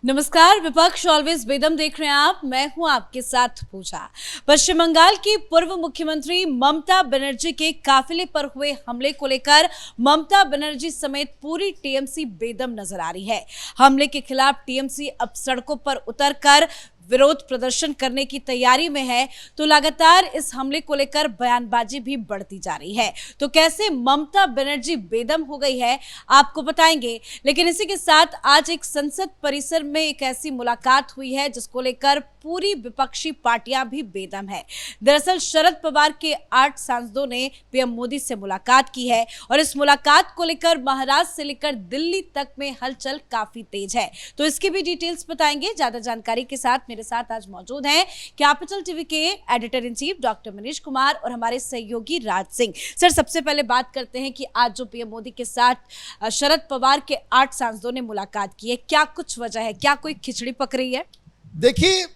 नमस्कार। विपक्ष ऑलवेज बेदम देख रहे हैं आप। मैं हूं आपके साथ पूजा। पश्चिम बंगाल की पूर्व मुख्यमंत्री ममता बनर्जी के काफिले पर हुए हमले को लेकर ममता बनर्जी समेत पूरी टीएमसी बेदम नजर आ रही है। हमले के खिलाफ टीएमसी अब सड़कों पर उतरकर विरोध प्रदर्शन करने की तैयारी में है, तो लगातार इस हमले को लेकर बयानबाजी भी बढ़ती जा रही है। तो कैसे ममता बनर्जी बेदम हो गई है आपको बताएंगे, लेकिन इसी के साथ आज एक संसद परिसर में एक ऐसी मुलाकात हुई है जिसको लेकर पूरी विपक्षी पार्टियां भी बेदम है। दरअसल शरद पवार के 8 सांसदों ने पीएम मोदी से मुलाकात की है और इस मुलाकात को लेकर महाराष्ट्र से लेकर दिल्ली तक में हलचल काफी तेज है। तो इसकी भी डिटेल्स बताएंगे। ज्यादा जानकारी के साथ मेरे साथ आज मौजूद हैं कैपिटल टीवी के editor in chief doctor Manish Kumar और हमारे सहयोगी राज सिंह। सर, सबसे पहले बात करते हैं कि आज जो पीएम मोदी के साथ शरद पवार के 8 सांसदों ने मुलाकात की है, क्या कुछ वजह है, क्या कोई खिचड़ी पक रही है? देखिए,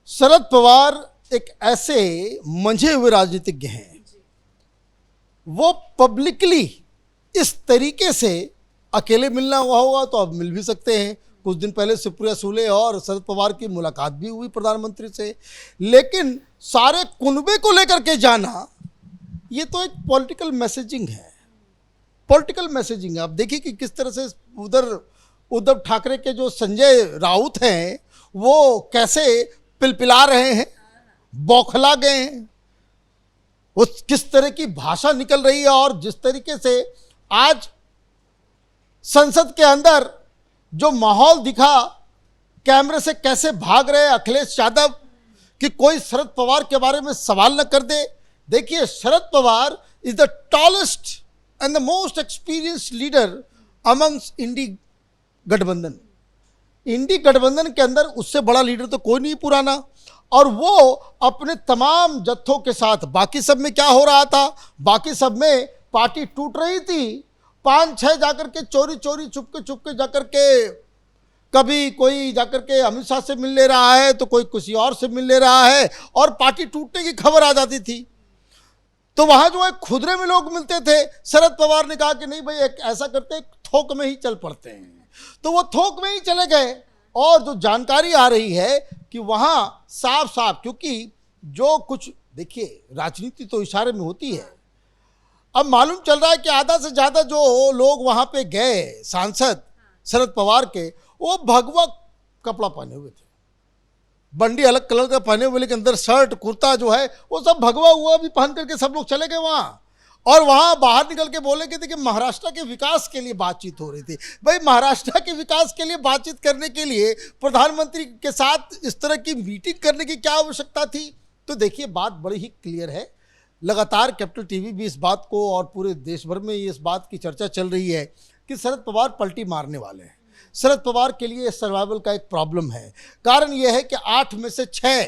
शरद पवार एक ऐसे मंझे हुए राजनीतिज्ञ हैं, वो पब्लिकली इस तरीके से अकेले मिलना हुआ होगा तो अब मिल भी सकते हैं। कुछ दिन पहले सुप्रिया सुले और शरद पवार की मुलाकात भी हुई प्रधानमंत्री से, लेकिन सारे कुनबे को लेकर के जाना ये तो एक पॉलिटिकल मैसेजिंग है। पॉलिटिकल मैसेजिंग है। आप देखिए कि किस तरह से उधर उद्धव ठाकरे के जो संजय राउत हैं वो कैसे पिलपिला रहे हैं, बौखला गए हैं। वो किस तरह की भाषा निकल रही है और जिस तरीके से आज संसद के अंदर जो माहौल दिखा, कैमरे से कैसे भाग रहे अखिलेश यादव कि कोई शरद पवार के बारे में सवाल न कर दे। देखिए, Sharad Pawar is the tallest and the most experienced leader amongst INDI गठबंधन। इंडी गठबंधन के अंदर उससे बड़ा लीडर तो कोई नहीं पुराना, और वो अपने तमाम जत्थों के साथ, बाकी सब में क्या हो रहा था, बाकी सब में पार्टी टूट रही थी। 5-6 जाकर के चोरी चुपके जाकर के, कभी कोई जाकर के अमित शाह से मिल ले रहा है तो कोई किसी और से मिल ले रहा है और पार्टी टूटने की खबर आ जाती थी। तो वहां जो है खुदरे में लोग मिलते थे। शरद पवार ने कहा कि नहीं भाई, एक ऐसा करते हैं, थोक में ही चल पड़ते हैं। तो वो थोक में ही चले गए और जो जानकारी आ रही है कि वहां साफ साफ, क्योंकि जो कुछ, देखिए राजनीति तो इशारे में होती है। अब मालूम चल रहा है कि आधा से ज्यादा जो लोग वहां पे गए सांसद शरद पवार के, वो भगवा कपड़ा पहने हुए थे, बंडी अलग कलर का पहने हुए, लेकिन अंदर शर्ट कुर्ता जो है वो सब भगवा हुआ भी पहन करके सब लोग चले गए वहां। और वहां बाहर निकल के बोले कि देखिए महाराष्ट्र के विकास के लिए बातचीत हो रही थी। भाई, महाराष्ट्र के विकास के लिए बातचीत करने के लिए प्रधानमंत्री के साथ इस तरह की मीटिंग करने की क्या आवश्यकता थी? तो देखिए, बात बड़ी ही क्लियर है। लगातार कैपिटल टीवी भी इस बात को, और पूरे देश भर में इस बात की चर्चा चल रही है कि शरद पवार पलटी मारने वाले हैं। शरद पवार के लिए सर्वाइवल का एक प्रॉब्लम है। कारण यह है कि 8 में से 6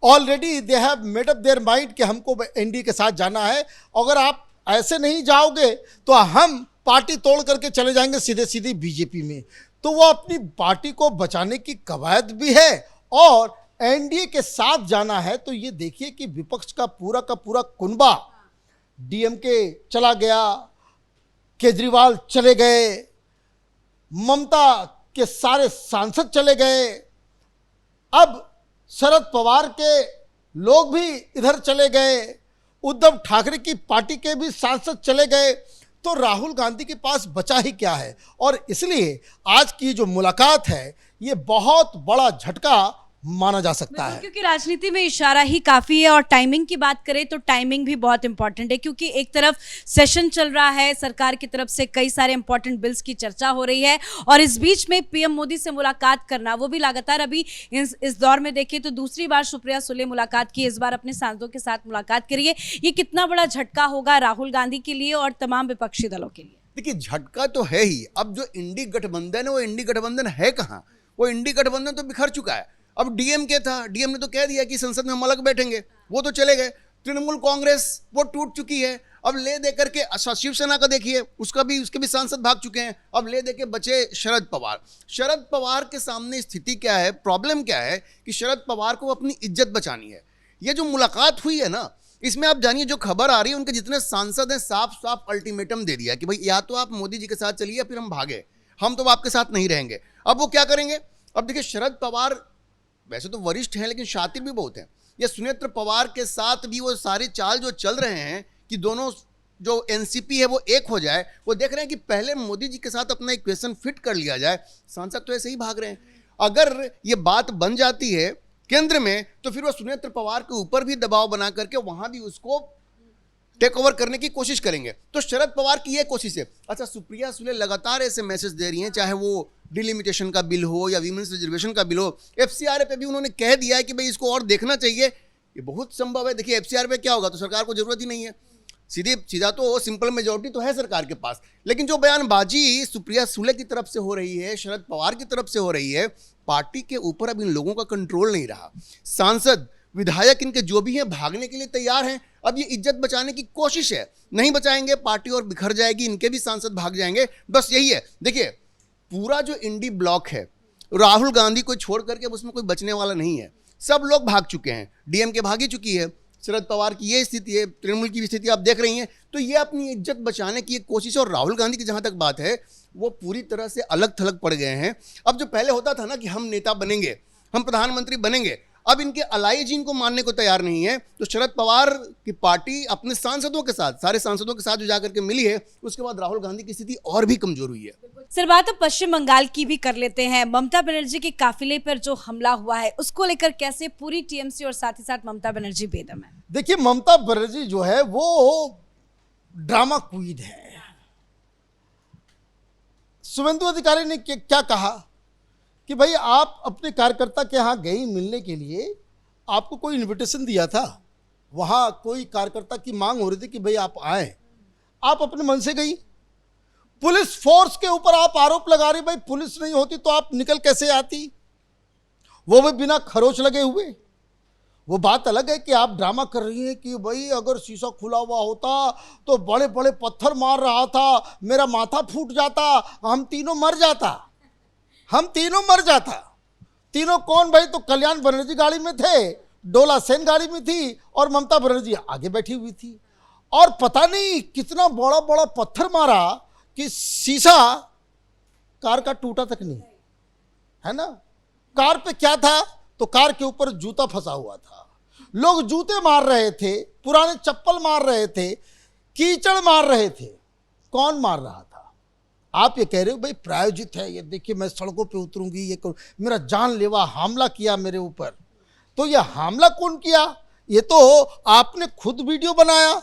already they have made up their mind कि हमको एनडीए के साथ जाना है। अगर आप ऐसे नहीं जाओगे तो हम पार्टी तोड़ करके चले जाएंगे सीधे बीजेपी में। तो वो अपनी पार्टी को बचाने की कवायद भी है और एनडीए के साथ जाना है। तो ये देखिए कि विपक्ष का पूरा कुनबा, डीएमके चला गया, केजरीवाल चले गए, ममता के सारे सांसद चले गए, अब शरद पवार के लोग भी इधर चले गए, उद्धव ठाकरे की पार्टी के भी सांसद चले गए। तो राहुल गांधी के पास बचा ही क्या है? और इसलिए आज की जो मुलाकात है ये बहुत बड़ा झटका माना जा सकता है, क्योंकि राजनीति में इशारा ही काफी है। और टाइमिंग की बात करें तो टाइमिंग भी बहुत इंपॉर्टेंट है, क्योंकि एक तरफ सेशन चल रहा है, सरकार की तरफ से कई सारे इंपॉर्टेंट बिल्स की चर्चा हो रही है, और इस बीच में पीएम मोदी से मुलाकात करना, वो भी लगातार अभी इस दौर में देखें तो दूसरी बार सुप्रिया सुले मुलाकात की, इस बार अपने सांसदों के साथ मुलाकात करिए। ये कितना बड़ा झटका होगा राहुल गांधी के लिए और तमाम विपक्षी दलों के लिए? देखिए, झटका तो है ही। अब जो इंडी गठबंधन है वो इंडी गठबंधन है कहाँ? वो इंडी गठबंधन तो बिखर चुका है। अब डीएमके था, डीएम ने तो कह दिया कि संसद में हम अलग बैठेंगे, वो तो चले गए। तृणमूल कांग्रेस वो टूट चुकी है। अब ले दे करके शिवसेना का देखिए, उसके भी सांसद भाग चुके हैं। अब ले दे के बचे शरद पवार। शरद पवार के सामने स्थिति क्या है, प्रॉब्लम क्या है कि शरद पवार को अपनी इज्जत बचानी है। ये जो मुलाकात हुई है ना, इसमें आप जानिए जो खबर आ रही है, उनके जितने सांसद हैं साफ साफ अल्टीमेटम दे दिया कि भाई या तो आप मोदी जी के साथ चलिए या फिर हम भागे, हम तो आपके साथ नहीं रहेंगे। अब वो क्या करेंगे? अब देखिए, शरद पवार वैसे तो वरिष्ठ हैं लेकिन शातिर भी बहुत हैं। ये सुनेत्र पवार के साथ भी वो सारे चाल जो चल रहे हैं कि दोनों जो एनसीपी है वो एक हो जाए, वो देख रहे हैं कि पहले मोदी जी के साथ अपना इक्वेशन फिट कर लिया जाए। सांसद तो ऐसे ही भाग रहे हैं। अगर ये बात बन जाती है केंद्र में, तो फिर वो सुनेत्र पवार के ऊपर भी दबाव बना करके वहां भी उसको टेक ओवर करने की कोशिश करेंगे। तो शरद पवार की ये कोशिश है। अच्छा, सुप्रिया सुले लगातार ऐसे मैसेज दे रही हैं, चाहे वो डिलिमिटेशन का बिल हो या वीमेंस रिजर्वेशन का बिल हो। एफसीआरए पे भी उन्होंने कह दिया है कि भाई इसको और देखना चाहिए। ये बहुत संभव है। देखिए, एफसीआरए पे क्या होगा, तो सरकार को जरूरत ही नहीं है। सीधा तो सिंपल मेजोरिटी तो है सरकार के पास। लेकिन जो बयानबाजी सुप्रिया सुले की तरफ से हो रही है, शरद पवार की तरफ से हो रही है, पार्टी के ऊपर अब इन लोगों का कंट्रोल नहीं रहा। सांसद, विधायक इनके जो भी हैं भागने के लिए तैयार हैं। अब ये इज्जत बचाने की कोशिश है। नहीं बचाएंगे, पार्टी और बिखर जाएगी, इनके भी सांसद भाग जाएंगे। बस यही है। देखिए, पूरा जो इंडी ब्लॉक है, राहुल गांधी को छोड़ करके उसमें कोई बचने वाला नहीं है। सब लोग भाग चुके हैं। डीएमके भागी चुकी है। शरद पवार की ये स्थिति है, तृणमूल की भी स्थिति आप देख रही हैं। तो ये अपनी इज्जत बचाने की एक कोशिश है। और राहुल गांधी की जहां तक बात है, वो पूरी तरह से अलग थलग पड़ गए हैं। अब जो पहले होता था ना कि हम नेता बनेंगे, हम प्रधानमंत्री बनेंगे, अब इनके अलाई जी इनको मानने को तैयार नहीं है। तो शरद पवार की पार्टी अपने सांसदों के साथ, सारे सांसदों के साथ जो जाकर के मिली है, उसके बाद राहुल गांधी की स्थिति और भी कमजोर हुई है। सर, बात अब पश्चिम बंगाल की भी कर लेते हैं। ममता बनर्जी के काफिले पर जो हमला हुआ है, उसको लेकर कैसे पूरी टीएमसी और साथ ही साथ ममता बनर्जी बेदम है? देखिए, ममता बनर्जी जो है वो ड्रामा क्वीन है। शुभेंदु अधिकारी ने क्या कहा कि भाई आप अपने कार्यकर्ता के यहाँ गई मिलने के लिए, आपको कोई इनविटेशन दिया था? वहाँ कोई कार्यकर्ता की मांग हो रही थी कि भाई आप आए, आप अपने मन से गई। पुलिस फोर्स के ऊपर आप आरोप लगा रही, भाई पुलिस नहीं होती तो आप निकल कैसे आती, वो भी बिना खरोच लगे हुए। वो बात अलग है कि आप ड्रामा कर रही हैं कि भाई अगर शीशा खुला हुआ होता तो बड़े बड़े पत्थर मार रहा था, मेरा माथा फूट जाता, हम तीनों मर जाता। तीनों कौन भाई? तो कल्याण बनर्जी गाड़ी में थे, डोला सेन गाड़ी में थी और ममता बनर्जी आगे बैठी हुई थी। और पता नहीं कितना बड़ा बड़ा पत्थर मारा कि शीशा कार का टूटा तक नहीं, है ना। कार पे क्या था? तो कार के ऊपर जूता फंसा हुआ था। लोग जूते मार रहे थे, पुराने चप्पल मार रहे थे, कीचड़ मार रहे थे। कौन मार रहा था? आप ये कह रहे हो भाई प्रायोजित है, ये देखिए मैं सड़कों पे उतरूंगी, ये मेरा जानलेवा हमला किया मेरे ऊपर। तो ये हमला कौन किया? ये तो आपने खुद वीडियो बनाया।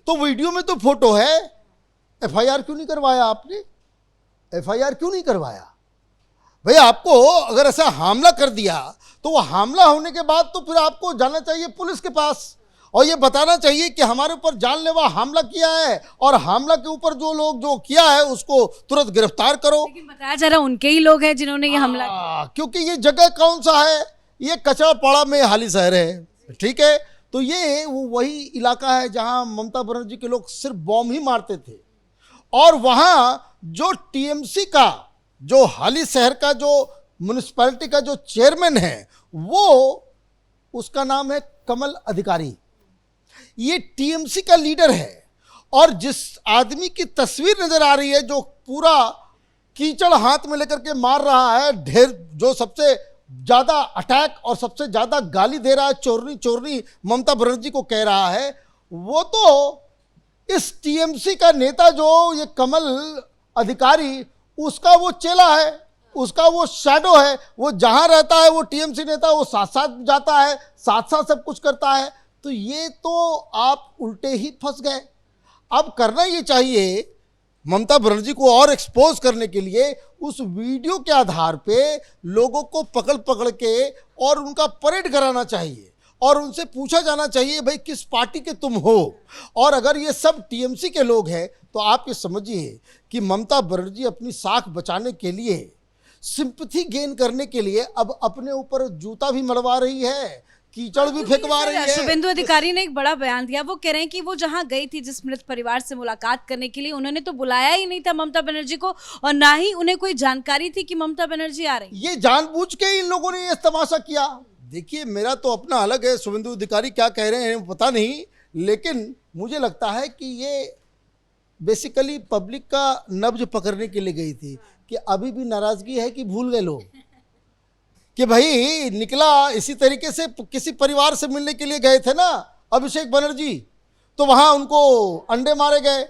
तो वीडियो में तो फोटो है। एफआईआर क्यों नहीं करवाया आपने? एफआईआर क्यों नहीं करवाया भाई? आपको अगर ऐसा हमला कर दिया तो वो हमला होने के बाद तो फिर आपको जाना चाहिए पुलिस के पास और ये बताना चाहिए कि हमारे ऊपर जानलेवा हमला किया है और हमला के ऊपर जो लोग जो किया है उसको तुरंत गिरफ्तार करो। लेकिन बताया जा रहा उनके ही लोग हैं जिन्होंने ये हमला किया। क्योंकि ये जगह कौन सा है? ये कचरापाड़ा में हाली शहर है, ठीक है। तो ये वही इलाका है जहां ममता बनर्जी के लोग सिर्फ बॉम्ब ही मारते थे। और वहां जो टीएमसी का, जो हाली शहर का जो म्युनिसिपैलिटी का जो चेयरमैन है, वो उसका नाम है कमल अधिकारी। ये टीएमसी का लीडर है। और जिस आदमी की तस्वीर नजर आ रही है जो पूरा कीचड़ हाथ में लेकर के मार रहा है, ढेर जो सबसे ज्यादा अटैक और सबसे ज्यादा गाली दे रहा है, चोरनी चोरनी ममता बनर्जी को कह रहा है, वो तो इस टीएमसी का नेता जो ये कमल अधिकारी, उसका वो चेला है, उसका वो शैडो है। वो जहां रहता है वो टीएमसी नेता, वो साथ साथ जाता है, साथ साथ सब कुछ करता है। तो ये तो आप उल्टे ही फंस गए। अब करना ये चाहिए ममता बनर्जी को और एक्सपोज करने के लिए उस वीडियो के आधार पे लोगों को पकड़ पकड़ के और उनका परेड कराना चाहिए और उनसे पूछा जाना चाहिए भाई किस पार्टी के तुम हो। और अगर ये सब टीएमसी के लोग हैं तो आप ये समझिए कि ममता बनर्जी अपनी साख बचाने के लिए, सिंपैथी गेन करने के लिए अब अपने ऊपर जूता भी मलवा रही है, कीचड़ भी फेंकवा रही है। शुभेंदु अधिकारी ने एक बड़ा बयान दिया। वो कह रहे हैं कि वो जहां गई थी जिस मृत परिवार से मुलाकात करने के लिए, उन्होंने तो बुलाया ही नहीं था ममता बनर्जी को और ना ही उन्हें कोई जानकारी थी कि ममता बनर्जी आ रही। ये जानबूझ के इन लोगों ने ये तमाशा किया। देखिए मेरा तो अपना अलग है, शुभेंदु अधिकारी क्या कह रहे हैं पता नहीं, लेकिन मुझे लगता है कि ये बेसिकली पब्लिक का नब्ज पकड़ने के लिए गई थी कि अभी भी नाराजगी है कि भूल गए लोग कि भाई निकला इसी तरीके से किसी परिवार से मिलने के लिए गए थे ना अभिषेक बनर्जी, तो वहां उनको अंडे मारे गए।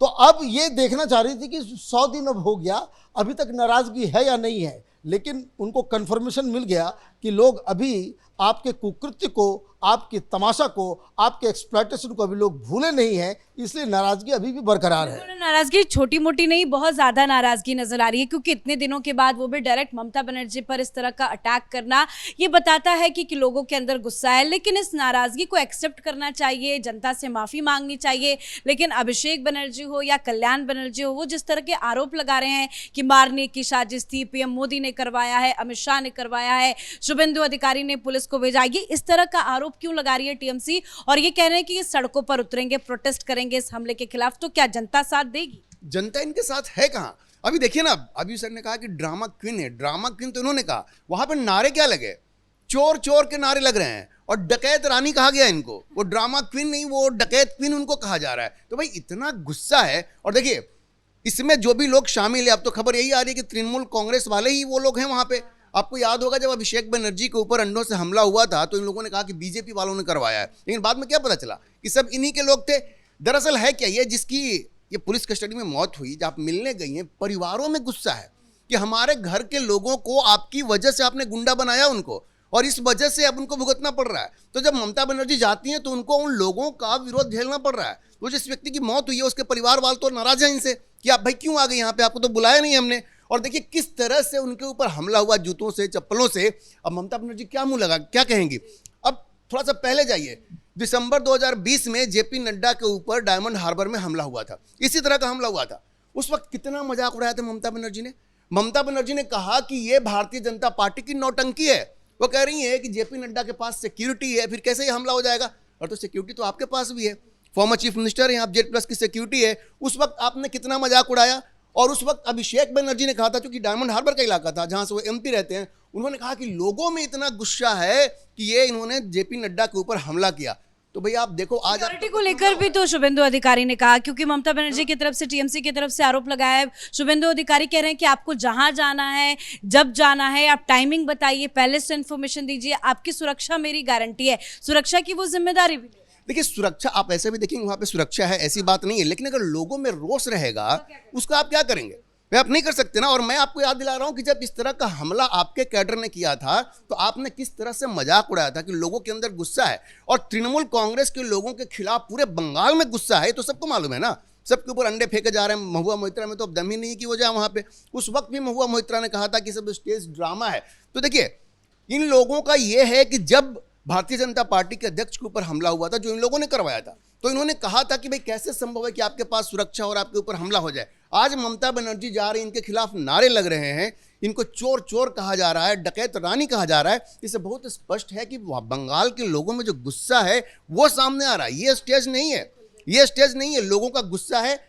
तो अब ये देखना चाह रही थी कि 100 दिन अब हो गया, अभी तक नाराजगी है या नहीं है, लेकिन उनको कंफर्मेशन मिल गया कि लोग अभी आपके कुकृत्य को, आपके तमाशा को, आपके एक्सप्लॉयटेशन को अभी लोग भूले नहीं हैं, इसलिए नाराजगी अभी भी बरकरार है। नाराजगी छोटी मोटी नहीं, बहुत ज्यादा नाराजगी नजर आ रही है, क्योंकि इतने दिनों के बाद वो भी डायरेक्ट ममता बनर्जी पर इस तरह का अटैक करना ये बताता है कि लोगों के अंदर गुस्सा है। लेकिन इस नाराजगी को एक्सेप्ट करना चाहिए, जनता से माफी मांगनी चाहिए। लेकिन अभिषेक बनर्जी हो या कल्याण बनर्जी हो, वो जिस तरह के आरोप लगा रहे हैं कि मारने की साजिश थी, पीएम मोदी ने करवाया है, अमित शाह ने करवाया है, शुभेंदु अधिकारी ने पुलिस को भेजा, ये इस तरह का आरोप क्यों लगा रही है टीएमसी? और ये कह रहे हैं कि ये सड़कों पर उतरेंगे, प्रोटेस्ट करेंगे इस हमले के खिलाफ, तो क्या जनता साथ देगी? जनता इनके साथ है कहाँ? अभी देखिए ना, अभी सर ने कहा कि ड्रामा क्वीन है, ड्रामा क्वीन तो इन्होंने कहा, वहां पर नारे क्या लगे? चोर चोर के नारे लग रहे हैं, और डकैत रानी कहा गया इनको। वो ड्रामा क्वीन नहीं, वो डकैत क्वीन उनको कहा जा रहा है। तो भाई इतना गुस्सा है। और देखिए इसमें जो भी लोग शामिल है, अब तो खबर यही आ रही है कि तृणमूल कांग्रेस वाले ही वो लोग हैं वहां पे। आपको याद होगा जब अभिषेक बनर्जी के ऊपर अंडों से हमला हुआ था तो इन लोगों ने कहा कि बीजेपी वालों ने करवाया है, लेकिन बाद में क्या पता चला कि सब इन्हीं के लोग थे। दरअसल है क्या, ये जिसकी ये पुलिस कस्टडी में मौत हुई, जब आप मिलने गई हैं, परिवारों में गुस्सा है कि हमारे घर के लोगों को आपकी वजह से आपने गुंडा बनाया उनको, और इस वजह से अब उनको भुगतना पड़ रहा है। तो जब ममता बनर्जी जाती हैं तो उनको उन लोगों का विरोध झेलना पड़ रहा है। तो जिस व्यक्ति की मौत हुई है उसके परिवार वाले तो नाराज हैं इनसे कि आप भाई क्यों आ गए यहाँ पे, आपको तो बुलाया नहीं हमने। और देखिए किस तरह से उनके ऊपर हमला हुआ, जूतों से, चप्पलों से। अब ममता बनर्जी क्या मुंह लगा, क्या कहेंगी? अब थोड़ा सा पहले जाइए, दिसंबर 2020 में जेपी नड्डा के ऊपर डायमंड हार्बर में हमला हुआ था, इसी तरह का हमला हुआ था। उस वक्त कितना मजाक उड़ाया था ममता बनर्जी ने। ममता बनर्जी ने कहा कि ये भारतीय जनता पार्टी की नौटंकी है। वो कह रही है कि जेपी नड्डा के पास सिक्योरिटी है, फिर कैसे ये हमला हो जाएगा? और तो सिक्योरिटी तो आपके पास भी है, फॉर्मर चीफ मिनिस्टर है, आप जेड+ की सिक्योरिटी है। उस वक्त आपने कितना मजाक उड़ाया। और उस वक्त अभिषेक बनर्जी ने कहा था, क्योंकि डायमंड हार्बर का इलाका था जहां से वो एमपी रहते हैं, उन्होंने कहा कि लोगों में इतना गुस्सा है कि ये इन्होंने जेपी नड्डा के ऊपर हमला किया। तो भैया आप देखो, आज सिक्योरिटी को लेकर भी तो शुभेंदु अधिकारी ने कहा, क्योंकि ममता बनर्जी की तरफ से, टीएमसी की तरफ से आरोप लगाया है। शुभेंदु अधिकारी कह रहे हैं कि आपको जहां जाना है, जब जाना है, आप टाइमिंग बताइए, पहले से इन्फॉर्मेशन दीजिए, आपकी सुरक्षा मेरी गारंटी है, सुरक्षा की वो जिम्मेदारी भी। देखिए सुरक्षा आप ऐसे भी देखेंगे, वहां पे सुरक्षा है, ऐसी बात नहीं है, लेकिन अगर लोगों में रोष रहेगा उसका आप क्या करेंगे? वे आप नहीं कर सकते ना। और मैं आपको याद दिला रहा हूं कि जब इस तरह का हमला आपके कैडर ने किया था तो आपने किस तरह से मजाक उड़ाया था कि लोगों के अंदर गुस्सा है। और तृणमूल कांग्रेस के लोगों के खिलाफ पूरे बंगाल में गुस्सा है, तो सबको मालूम है ना, सबके ऊपर अंडे फेंके जा रहे हैं। महुआ मोइत्रा में तो अब दम ही नहीं कि वो जाए वहां पे। उस वक्त भी महुआ मोइत्रा ने कहा था कि सब स्टेज ड्रामा है। तो देखिए इन लोगों का यह है कि जब भारतीय जनता पार्टी के अध्यक्ष के ऊपर हमला हुआ था, जो इन लोगों ने करवाया था, तो इन्होंने कहा था कि भाई कैसे संभव है कि आपके पास सुरक्षा और आपके ऊपर हमला हो जाए। आज ममता बनर्जी जा रही, इनके खिलाफ नारे लग रहे हैं, इनको चोर चोर कहा जा रहा है, डकैत रानी कहा जा रहा है। इससे बहुत स्पष्ट है कि बंगाल के लोगों में जो गुस्सा है वो सामने आ रहा है। ये स्टेज नहीं है, ये स्टेज नहीं है, लोगों का गुस्सा है।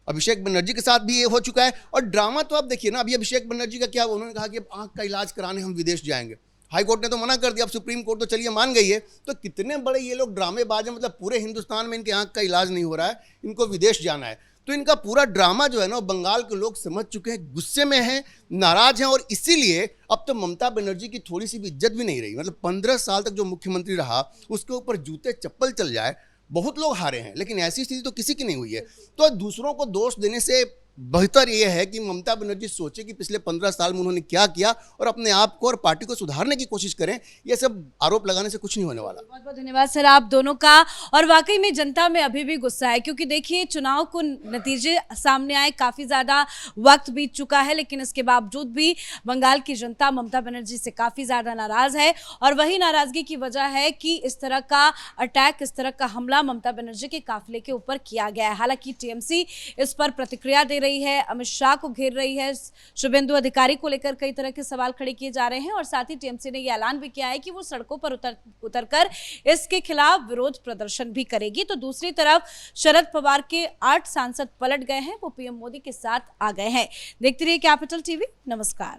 अभिषेक बनर्जी के साथ भी ये हो चुका है। और ड्रामा तो आप देखिए ना, अभी अभिषेक बनर्जी का क्या, उन्होंने कहा कि आंख का इलाज कराने हम विदेश जाएंगे। हाई कोर्ट ने तो मना कर दिया, अब सुप्रीम कोर्ट तो चलिए मान गई है। तो कितने बड़े ये लोग ड्रामेबाज हैं, मतलब पूरे हिंदुस्तान में इनके आंख का इलाज नहीं हो रहा है, इनको विदेश जाना है। तो इनका पूरा ड्रामा जो है ना, बंगाल के लोग समझ चुके हैं, गुस्से में हैं, नाराज हैं। और इसीलिए अब तो ममता बनर्जी की थोड़ी सी भी इज्जत भी नहीं रही। मतलब 15 साल तक जो मुख्यमंत्री रहा उसके ऊपर जूते चप्पल चल जाए। बहुत लोग हारे हैं, लेकिन ऐसी स्थिति तो किसी की नहीं हुई है। तो दूसरों को दोष देने से बेहतर यह है कि ममता बनर्जी सोचे कि पिछले 15 साल में उन्होंने क्या किया और अपने आप को और पार्टी को सुधारने की कोशिश करें। ये सब आरोप लगाने से कुछ नहीं होने वाला। बहुत बहुत धन्यवाद सर आप दोनों का। और वाकई में जनता में अभी भी गुस्सा है, क्योंकि देखिए चुनाव को नतीजे सामने आए, काफी ज्यादा वक्त बीत चुका है, लेकिन इसके बावजूद भी बंगाल की जनता ममता बनर्जी से काफी ज्यादा नाराज है। और वही नाराजगी की वजह है कि इस तरह का अटैक, इस तरह का हमला ममता बनर्जी के काफिले के ऊपर किया गया है। हालांकि टीएमसी इस पर प्रतिक्रिया दे रही है, अमित शाह को घेर रही है, शुभेंदु अधिकारी को लेकर कई तरह के सवाल खड़े किए जा रहे हैं। और साथ ही टीएमसी ने यह ऐलान भी किया है कि वो सड़कों पर उतरकर इसके खिलाफ विरोध प्रदर्शन भी करेगी। तो दूसरी तरफ शरद पवार के 8 सांसद पलट गए हैं, वो पीएम मोदी के साथ आ गए हैं। देखते रहिए कैपिटल टीवी। नमस्कार।